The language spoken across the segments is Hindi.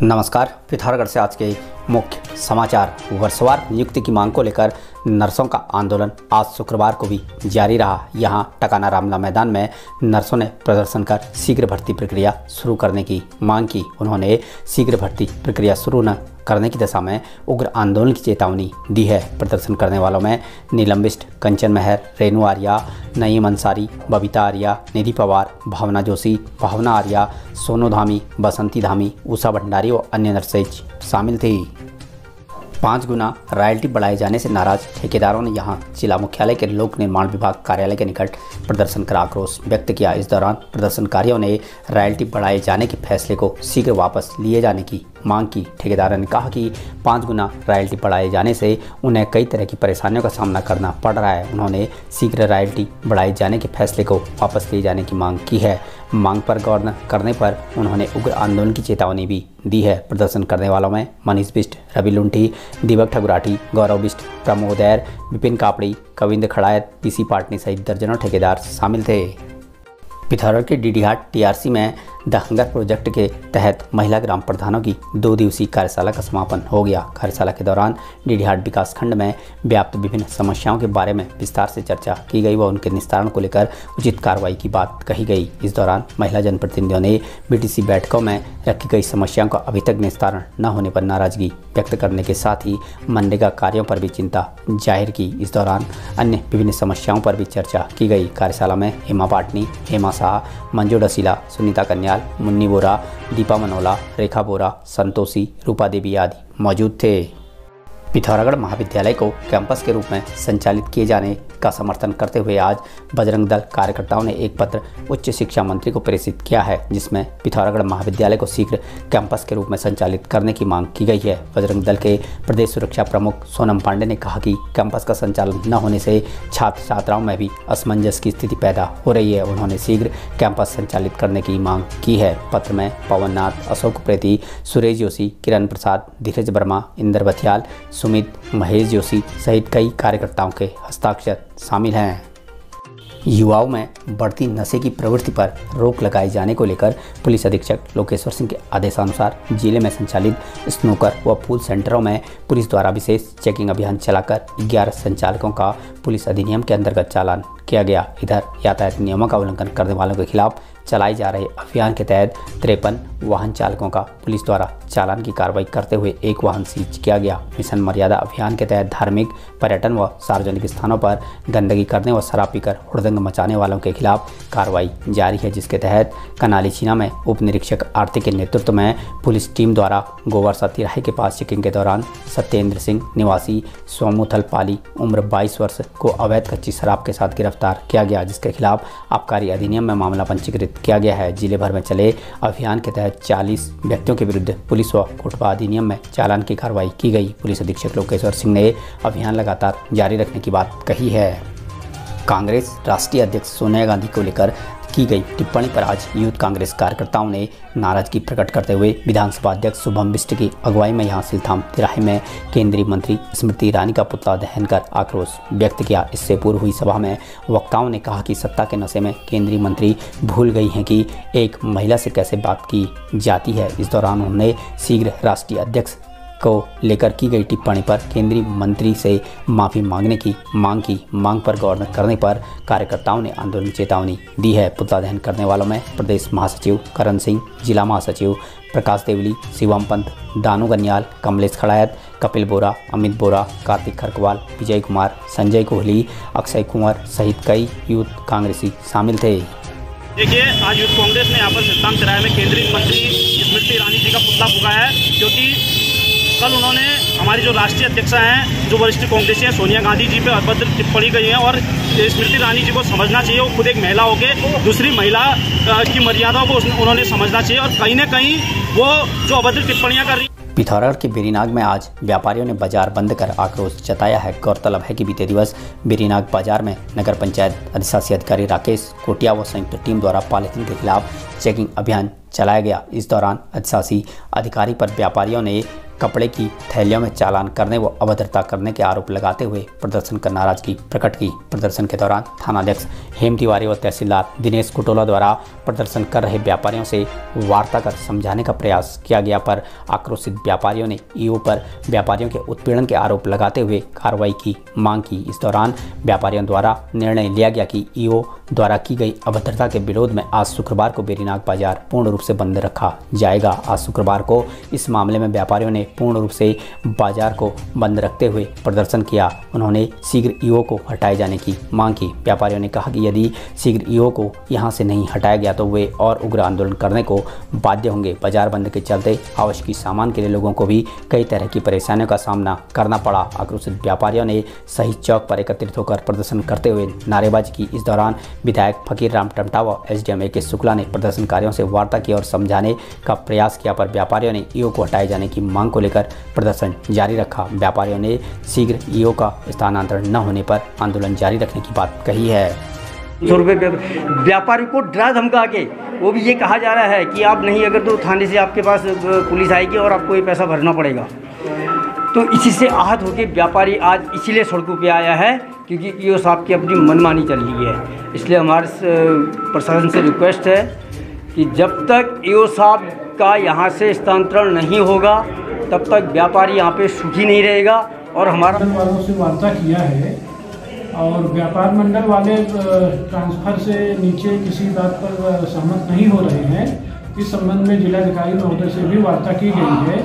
नमस्कार। पिथौरागढ़ से आज के मुख्य समाचार। वर्षवार नियुक्ति की मांग को लेकर नर्सों का आंदोलन आज शुक्रवार को भी जारी रहा। यहां टकाना रामला मैदान में नर्सों ने प्रदर्शन कर शीघ्र भर्ती प्रक्रिया शुरू करने की मांग की। उन्होंने शीघ्र भर्ती प्रक्रिया शुरू न करने की दशा में उग्र आंदोलन की चेतावनी दी है। प्रदर्शन करने वालों में नीलम बिष्ट, कंचन मेहर, रेणु आर्या, नईम अंसारी, बबीता आर्या, निधि पवार, भावना जोशी, भावना आर्या, सोनू धामी, बसंती धामी, उषा भंडारी और अन्य नर्सें शामिल थी। 5 गुना रॉयल्टी बढ़ाए जाने से नाराज ठेकेदारों ने यहां जिला मुख्यालय के लोक निर्माण विभाग कार्यालय के निकट प्रदर्शन कर आक्रोश व्यक्त किया। इस दौरान प्रदर्शनकारियों ने रॉयल्टी बढ़ाए जाने के फैसले को शीघ्र वापस लिए जाने की मांग की। ठेकेदारों ने कहा कि 5 गुना रॉयल्टी बढ़ाए जाने से उन्हें कई तरह की परेशानियों का सामना करना पड़ रहा है। उन्होंने शीघ्र रॉयल्टी बढ़ाए जाने के फैसले को वापस लिए जाने की मांग की है। मांग पर गौर न करने पर उन्होंने उग्र आंदोलन की चेतावनी भी दी है। प्रदर्शन करने वालों में मनीष बिष्ट, रवि लुंठी, दीपक ठकुराठी, गौरव बिष्ट, प्रमोद ऐर, विपिन कापड़ी, कविंद्र खड़ायत, पीसी पाटनी सहित दर्जनों ठेकेदार शामिल थे। पिथौरागढ़ के डीडीहाट टीआरसी में द हंगर प्रोजेक्ट के तहत महिला ग्राम प्रधानों की 2 दिवसीय कार्यशाला का समापन हो गया। कार्यशाला के दौरान डीडीहाट विकास खंड में व्याप्त विभिन्न समस्याओं के बारे में विस्तार से चर्चा की गई व उनके निस्तारण को लेकर उचित कार्रवाई की बात कही गई। इस दौरान महिला जनप्रतिनिधियों ने बीटीसी बैठकों में रखी गई समस्याओं का अभी तक निस्तारण न होने पर नाराजगी व्यक्त करने के साथ ही मनरेगा कार्यों पर भी चिंता जाहिर की। इस दौरान अन्य विभिन्न समस्याओं पर भी चर्चा की गई। कार्यशाला में हेमा पाटनी, हेमा शाह, मंजू डसीला, सुनीता कन्याल, मुन्नी बोरा, दीपा मनोला, रेखा बोरा, संतोषी, रूपा देवी आदि मौजूद थे। पिथौरागढ़ महाविद्यालय को कैंपस के रूप में संचालित किए जाने का समर्थन करते हुए आज बजरंग दल कार्यकर्ताओं ने एक पत्र उच्च शिक्षा मंत्री को प्रेषित किया है, जिसमें पिथौरागढ़ महाविद्यालय को शीघ्र कैंपस के रूप में संचालित करने की मांग की गई है। बजरंग दल के प्रदेश सुरक्षा प्रमुख सोनम पांडे ने कहा कि कैंपस का संचालन न होने से छात्र छात्राओं में भी असमंजस की स्थिति पैदा हो रही है। उन्होंने शीघ्र कैंपस संचालित करने की मांग की है। पत्र में पवन नाथ, अशोक प्रेती, सुरेश जोशी, किरण प्रसाद, धीरज वर्मा, इंदर बथियाल, सुमित, महेश जोशी सहित कई कार्यकर्ताओं के हस्ताक्षर शामिल हैं। युवाओं में बढ़ती नशे की प्रवृत्ति पर रोक लगाए जाने को लेकर पुलिस अधीक्षक लोकेश्वर सिंह के आदेशानुसार जिले में संचालित स्नूकर व पूल सेंटरों में पुलिस द्वारा विशेष चेकिंग अभियान चलाकर 11 संचालकों का पुलिस अधिनियम के अंतर्गत चालान किया गया। इधर यातायात नियमों का उल्लंघन करने वालों के खिलाफ चलाए जा रहे अभियान के तहत 53 वाहन चालकों का पुलिस द्वारा चालान की कार्रवाई करते हुए 1 वाहन सीज किया गया। मिशन मर्यादा अभियान के तहत धार्मिक, पर्यटन व सार्वजनिक स्थानों पर गंदगी करने व शराब पीकर हुड़दंग मचाने वालों के खिलाफ कार्रवाई जारी है, जिसके तहत कनाली छीना में उप निरीक्षक आरती के नेतृत्व में पुलिस टीम द्वारा गोवर्सा तिराहे के पास चेकिंग के दौरान सत्येंद्र सिंह निवासी सोमूथल पाली उम्र 22 वर्ष को अवैध कच्ची शराब के साथ गिरफ्तार किया गया, जिसके खिलाफ आबकारी अधिनियम में मामला पंजीकृत किया गया है। जिले भर में चले अभियान के तहत 40 व्यक्तियों के विरुद्ध पुलिस व कोटपा अधिनियम में चालान की कार्रवाई की गई। पुलिस अधीक्षक लोकेश्वर सिंह ने अभियान लगातार जारी रखने की बात कही है। कांग्रेस राष्ट्रीय अध्यक्ष सोनिया गांधी को लेकर की गई टिप्पणी पर आज यूथ कांग्रेस कार्यकर्ताओं ने नाराजगी प्रकट करते हुए विधानसभा अध्यक्ष शुभम बिष्ट की अगुवाई में यहां सिलथाम तिराहे में केंद्रीय मंत्री स्मृति ईरानी का पुतला दहन कर आक्रोश व्यक्त किया। इससे पूर्व हुई सभा में वक्ताओं ने कहा कि सत्ता के नशे में केंद्रीय मंत्री भूल गई हैं कि एक महिला से कैसे बात की जाती है। इस दौरान उन्होंने शीघ्र राष्ट्रीय अध्यक्ष को लेकर की गई टिप्पणी पर केंद्रीय मंत्री से माफ़ी मांगने की मांग पर गौर न करने पर कार्यकर्ताओं ने आंदोलन चेतावनी दी है। पुतला दहन करने वालों में प्रदेश महासचिव करण सिंह, जिला महासचिव प्रकाश देवली, शिवम पंत, दानू गन्याल, कमलेश खड़ायत, कपिल बोरा, अमित बोरा, कार्तिक खरकवाल, विजय कुमार, संजय कोहली, अक्षय कुंवर सहित कई यूथ कांग्रेसी शामिल थे। देखिए, आज यूथ कांग्रेस ने यहाँ पर सिलथाम तिराहे में केंद्रीय मंत्री स्मृति ईरानी जी का पुतला फूंका है, क्योंकि कल उन्होंने हमारी जो राष्ट्रीय अध्यक्षा हैं, जो वरिष्ठ कांग्रेसी हैं, सोनिया गांधी जी पे अभद्र टिप्पणी करी है और स्मृति ईरानी जी को समझना चाहिए। वो खुद एक महिला होकर दूसरी महिला की मर्यादा को उन्होंने समझना चाहिए और कहीं ना कहीं वो जो अभद्र टिप्पणियां कर रही। पिथौरागढ़ के बेरीनाग में आज व्यापारियों ने बाजार बंद कर आक्रोश जताया है। गौरतलब है कि बीते दिवस बेरीनाग बाजार में नगर पंचायत अधिशासी अधिकारी राकेश कोटिया व संयुक्त टीम द्वारा पॉलीथीन के खिलाफ चेकिंग अभियान चलाया गया। इस दौरान अधिशासी अधिकारी पर व्यापारियों ने कपड़े की थैलियों में चालान करने व अभद्रता करने के आरोप लगाते हुए प्रदर्शन कर नाराजगी प्रकट की। प्रदर्शन के दौरान थानाध्यक्ष हेम तिवारी व तहसीलदार दिनेश कुटोला द्वारा प्रदर्शन कर रहे व्यापारियों से वार्ता कर समझाने का प्रयास किया गया, पर आक्रोशित व्यापारियों ने ईओ पर व्यापारियों के उत्पीड़न के आरोप लगाते हुए कार्रवाई की मांग की। इस दौरान व्यापारियों द्वारा निर्णय लिया गया कि ईओ द्वारा की गई अभद्रता के विरोध में आज शुक्रवार को बेरीनाग बाजार पूर्ण रूप से बंद रखा जाएगा। आज शुक्रवार को इस मामले में व्यापारियों ने पूर्ण रूप से बाजार को बंद रखते हुए प्रदर्शन किया। उन्होंने शीघ्र ईओ को हटाए जाने की मांग की। व्यापारियों ने कहा कि यदि शीघ्र ईओ को यहां से नहीं हटाया गया तो वे और उग्र आंदोलन करने को बाध्य होंगे। बाजार बंद के चलते आवश्यक सामान के लिए लोगों को भी कई तरह की परेशानियों का सामना करना पड़ा। आक्रोशित व्यापारियों ने शहीद चौक पर एकत्रित होकर प्रदर्शन करते हुए नारेबाजी की। इस दौरान विधायक फकीर राम टमटा व एसडीएम ए के शुक्ला ने प्रदर्शनकारियों से वार्ता की और समझाने का प्रयास किया, पर व्यापारियों ने ईओ को हटाए जाने की मांग को लेकर प्रदर्शन जारी रखा। व्यापारियों ने शीघ्र ईओ का स्थानांतरण न होने पर आंदोलन जारी रखने की बात कही है। 100 रुपये व्यापारी को डरा धमका के वो भी ये कहा जा रहा है कि आप नहीं अगर तो थाने से आपके पास पुलिस आएगी और आपको ये पैसा भरना पड़ेगा। तो इसी से आहत होकर व्यापारी आज इसीलिए सड़कों पे आया है क्योंकि ईओ साहब की अपनी मनमानी चल रही है। इसलिए हमारे प्रशासन से रिक्वेस्ट है कि जब तक ईओ साहब का यहाँ से स्थानांतरण नहीं होगा तब तक व्यापारी यहाँ पे सुखी नहीं रहेगा। और हमारा वालों से वार्ता किया है और व्यापार मंडल वाले ट्रांसफ़र से नीचे किसी बात पर सहमत नहीं हो रहे हैं। इस संबंध में जिलाधिकारी महोदय से भी वार्ता की गई है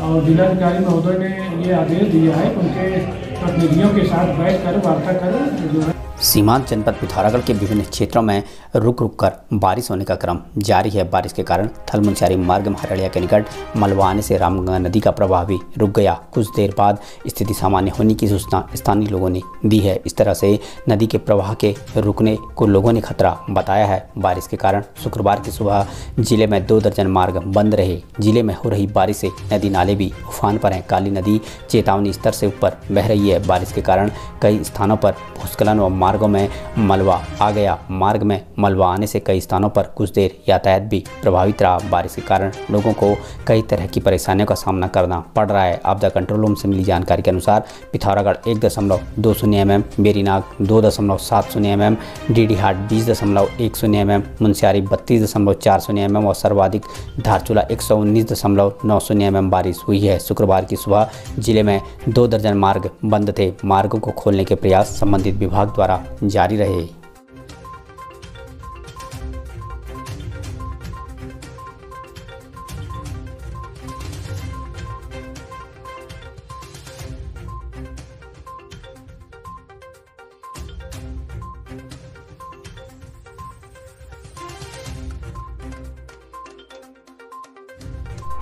और जिलाधिकारी महोदय ने ये आदेश दिया है उनके प्रतिनिधियों के साथ बैठकर वार्ता कर जो है। सीमांत जनपद पिथौरागढ़ के विभिन्न क्षेत्रों में रुक रुक कर बारिश होने का क्रम जारी है। बारिश के कारण थल मुनस्यारी मार्ग में हरड़िया के निकट मलबा आने से रामगंगा नदी का प्रवाह भी रुक गया। कुछ देर बाद स्थिति सामान्य होने की सूचना स्थानीय लोगों ने दी है। इस तरह से नदी के प्रवाह के रुकने को लोगों ने खतरा बताया है। बारिश के कारण शुक्रवार की सुबह जिले में 2 दर्जन मार्ग बंद रहे। जिले में हो रही बारिश से नदी नाले भी उफान पर हैं। काली नदी चेतावनी स्तर से ऊपर बह रही है। बारिश के कारण कई स्थानों पर भूस्खलन व मार्गों में मलबा आ गया। मार्ग में मलबा आने से कई स्थानों पर कुछ देर यातायात भी प्रभावित रहा। बारिश के कारण लोगों को कई तरह की परेशानियों का सामना करना पड़ रहा है। आपदा कंट्रोल रूम से मिली जानकारी के अनुसार Pithoragarh 1.20 mm, Berinag 2.70 mm, Didihat 20.10 mm, Munsiyari 32.40 mm और सर्वाधिक धारचूला 119.90 mm बारिश हुई है। शुक्रवार की सुबह जिले में 2 दर्जन मार्ग बंद थे। मार्गों को खोलने के प्रयास संबंधित विभाग द्वारा जारी रहे।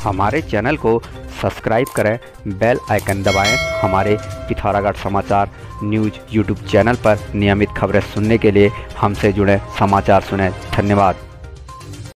हमारे चैनल को सब्सक्राइब करें, बेल आइकन दबाएं। हमारे पिथौरागढ़ समाचार न्यूज़ यूट्यूब चैनल पर नियमित खबरें सुनने के लिए हमसे जुड़े समाचार सुनें। धन्यवाद।